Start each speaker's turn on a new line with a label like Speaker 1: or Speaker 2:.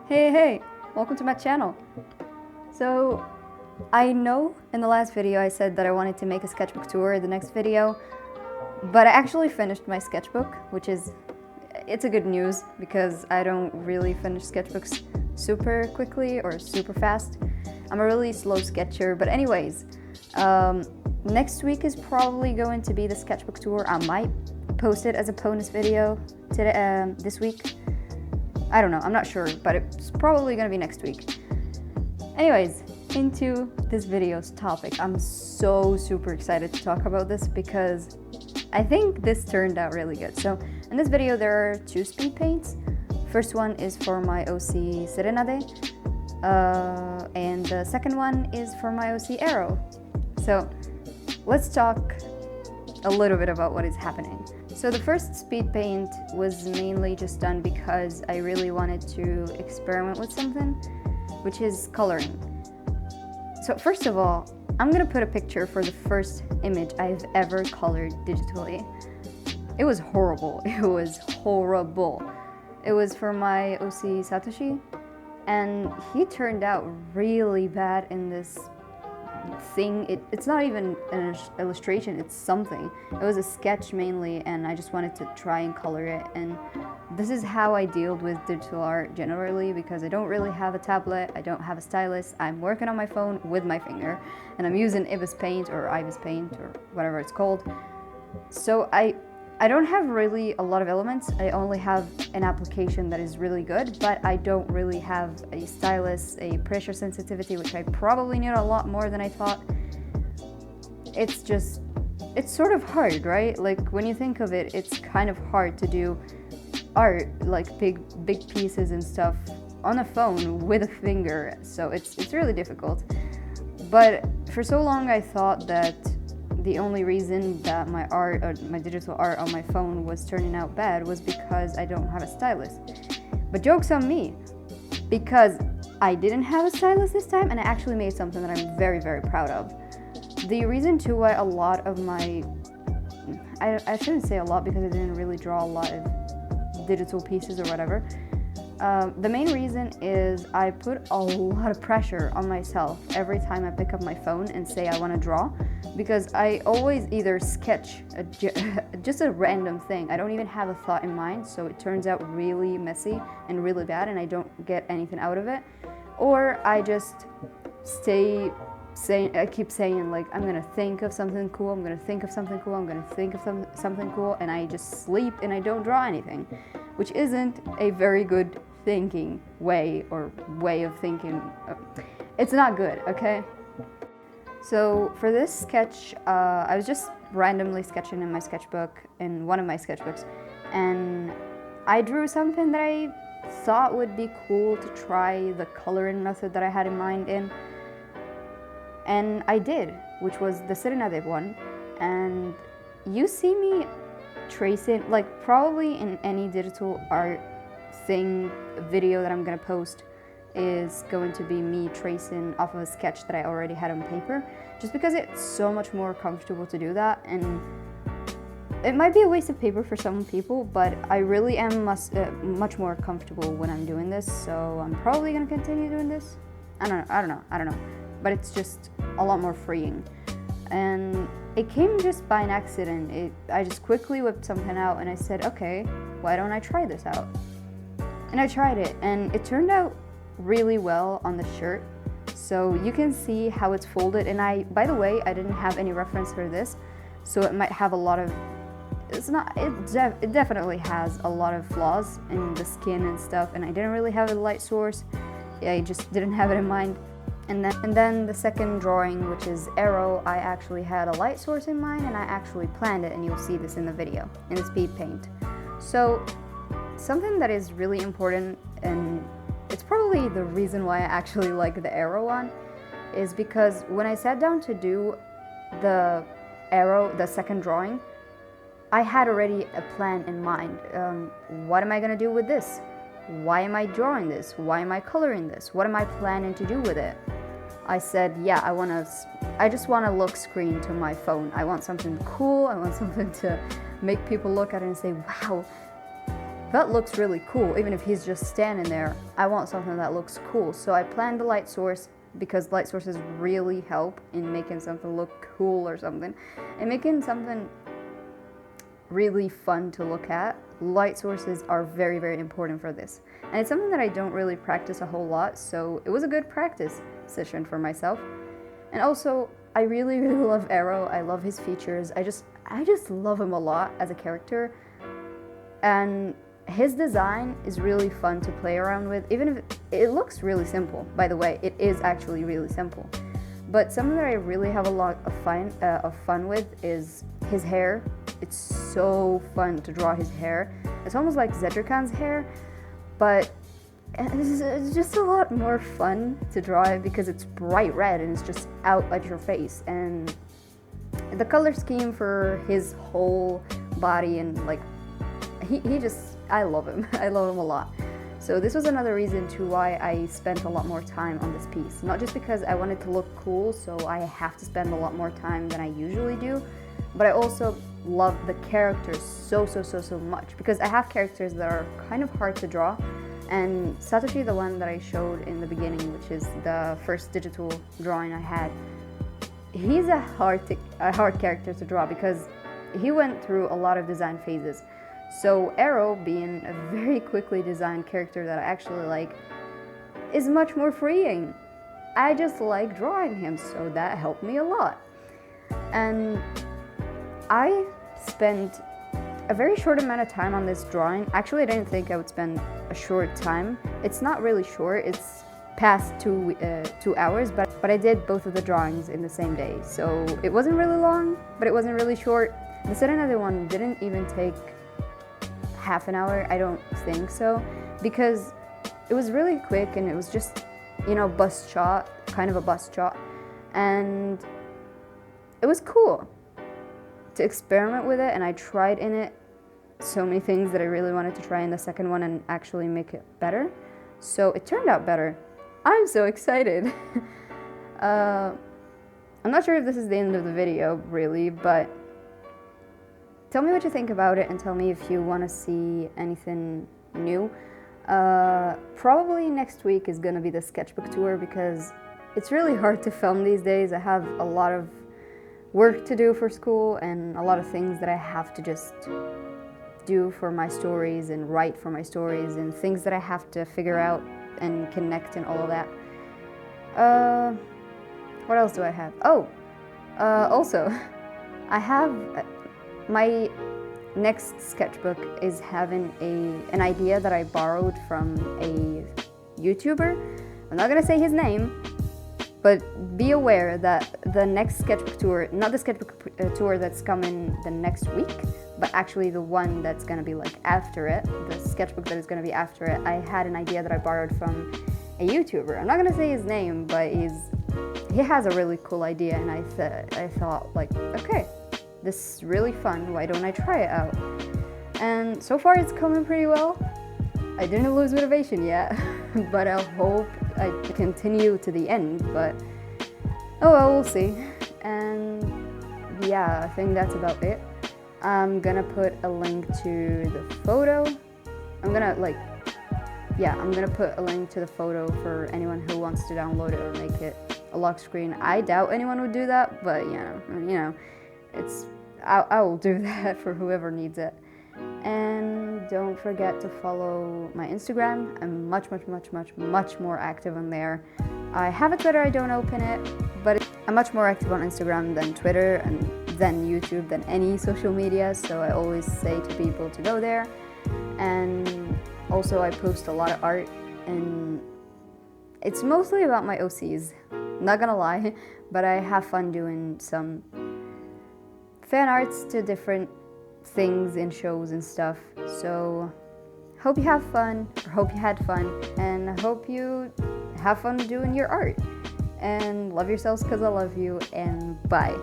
Speaker 1: Hey, welcome to my channel. So, I know in the last video I said that I wanted to make a sketchbook tour in the next video, but I actually finished my sketchbook, it's a good news because I don't really finish sketchbooks super quickly or super fast. I'm a really slow sketcher, but anyways, next week is probably going to be the sketchbook tour. I might post it as a bonus video today, this week. I don't know, I'm not sure, but it's probably gonna be next week. Anyways, into this video's topic. I'm so super excited to talk about this because I think this turned out really good. So in this video there are two speed paints. First one is for my OC Serenade, and the second one is for my OC Arrow. So let's talk a little bit about what is happening. So the first speed paint was mainly just done because I really wanted to experiment with something, which is coloring. So first of all, I'm gonna put a picture for the first image I've ever colored digitally. It was horrible. It was horrible. It was for my OC Satoshi, and he turned out really bad in this thing. It's not even an illustration, it's something. It was a sketch mainly, and I just wanted to try and color it. And this is how I deal with digital art generally, because I don't really have a tablet, I don't have a stylus. I'm working on my phone with my finger, and I'm using Ibis Paint or Ibis Paint or whatever it's called. So I don't have really a lot of elements. I only have an application that is really good, but I don't really have a stylus, a pressure sensitivity, which I probably need a lot more than I thought. It's sort of hard, right? Like when you think of it, it's kind of hard to do art, like big pieces and stuff on a phone with a finger. So it's really difficult. But for so long I thought that the only reason that my art, or my digital art on my phone was turning out bad was because I don't have a stylus. But joke's on me, because I didn't have a stylus this time, and I actually made something that I'm very, very proud of. The reason too why a lot of my, I shouldn't say a lot because I didn't really draw a lot of digital pieces or whatever. The main reason is I put a lot of pressure on myself every time I pick up my phone and say I want to draw, because I always either sketch just a random thing. I don't even have a thought in mind, so it turns out really messy and really bad, and I don't get anything out of it. Or I just I keep saying, like, I'm gonna think of something cool, I'm gonna think of something cool, I'm gonna think of something cool, and I just sleep and I don't draw anything, which isn't a very good thinking way of thinking. It's not good, okay? So for this sketch, I was just randomly sketching in my sketchbook, in one of my sketchbooks, and I drew something that I thought would be cool to try the coloring method that I had in mind in. And I did, which was the Serenade one. And you see me tracing, like probably in any digital art thing, video that I'm gonna post is going to be me tracing off of a sketch that I already had on paper, just because it's so much more comfortable to do that. And it might be a waste of paper for some people, but I really am much more comfortable when I'm doing this, so I'm probably gonna continue doing this. I don't know. But it's just a lot more freeing. And it came just by an accident. I just quickly whipped something out and I said, okay, why don't I try this out? And I tried it, and it turned out really well on the shirt. So you can see how it's folded. And by the way, I didn't have any reference for this, so it might have a lot of, it definitely has a lot of flaws in the skin and stuff, and I didn't really have a light source. I just didn't have it in mind. And then the second drawing, which is Arrow, I actually had a light source in mind, and I actually planned it, and you'll see this in the video, in the speed paint. So something that is really important, and it's probably the reason why I actually like the Arrow one, is because when I sat down to do the Arrow, the second drawing, I had already a plan in mind. What am I gonna do with this? Why am I drawing this? Why am I coloring this? What am I planning to do with it? I said, yeah, I just want a lock screen to my phone. I want something cool. I want something to make people look at it and say, wow, that looks really cool. Even if he's just standing there, I want something that looks cool. So I planned the light source, because light sources really help in making something look cool or something, and making something really fun to look at. Light sources are very, very important for this, and it's something that I don't really practice a whole lot, so it was a good practice session for myself. And also, I really, really love Arrow. I love his features. I just love him a lot as a character, and his design is really fun to play around with, even if it looks really simple. By the way, it is actually really simple. But something that I really have a lot of fun with is his hair. It's so fun to draw his hair. It's almost like Zetrikan's hair, but it's just a lot more fun to draw it because it's bright red and it's just out at your face. And the color scheme for his whole body, and like, he just, I love him. I love him a lot. So this was another reason to why I spent a lot more time on this piece. Not just because I wanted to look cool, so I have to spend a lot more time than I usually do, but I also love the characters so much, because I have characters that are kind of hard to draw. And Satoshi, the one that I showed in the beginning, which is the first digital drawing I had, he's a hard character to draw because he went through a lot of design phases. So Arrow, being a very quickly designed character that I actually like, is much more freeing. I just like drawing him, so that helped me a lot. And I spent a very short amount of time on this drawing. Actually, I didn't think I would spend a short time. It's not really short, it's past 2 hours, but I did both of the drawings in the same day. So it wasn't really long, but it wasn't really short. The second other one didn't even take half an hour, I don't think so, because it was really quick and it was just, you know, bust shot, kind of a bust shot, and it was cool to experiment with it. And I tried in it so many things that I really wanted to try in the second one and actually make it better, so it turned out better. I'm so excited. I'm not sure if this is the end of the video really, but tell me what you think about it and tell me if you want to see anything new. Probably next week is gonna be the sketchbook tour, because it's really hard to film these days. I have a lot of work to do for school and a lot of things that I have to just do for my stories and write for my stories, and things that I have to figure out and connect and all of that. What else do I have? Oh, also, I have my next sketchbook is having an idea that I borrowed from a YouTuber. I'm not gonna say his name, but be aware that the next sketchbook tour, not the sketchbook tour that's coming the next week, but actually the one that's gonna be like after it, the sketchbook that is gonna be after it, I had an idea that I borrowed from a YouTuber. I'm not gonna say his name, but he has a really cool idea, and I thought like, okay, this is really fun, why don't I try it out? And so far it's coming pretty well. I didn't lose motivation yet, but I hope I continue to the end, but oh well, we'll see. And yeah, I think that's about it. I'm gonna put a link to the photo. I'm gonna put a link to the photo for anyone who wants to download it or make it a lock screen. I doubt anyone would do that, but you know, I will do that for whoever needs it. And don't forget to follow my Instagram. I'm much more active on there. I have a Twitter, I don't open it, but I'm much more active on Instagram than Twitter and than YouTube, than any social media, so I always say to people to go there. And also I post a lot of art, and it's mostly about my OCs, not gonna lie, but I have fun doing some fan arts to different things in shows and stuff. So hope you have fun, or hope you had fun, and I hope you have fun doing your art. And love yourselves because I love you, and bye.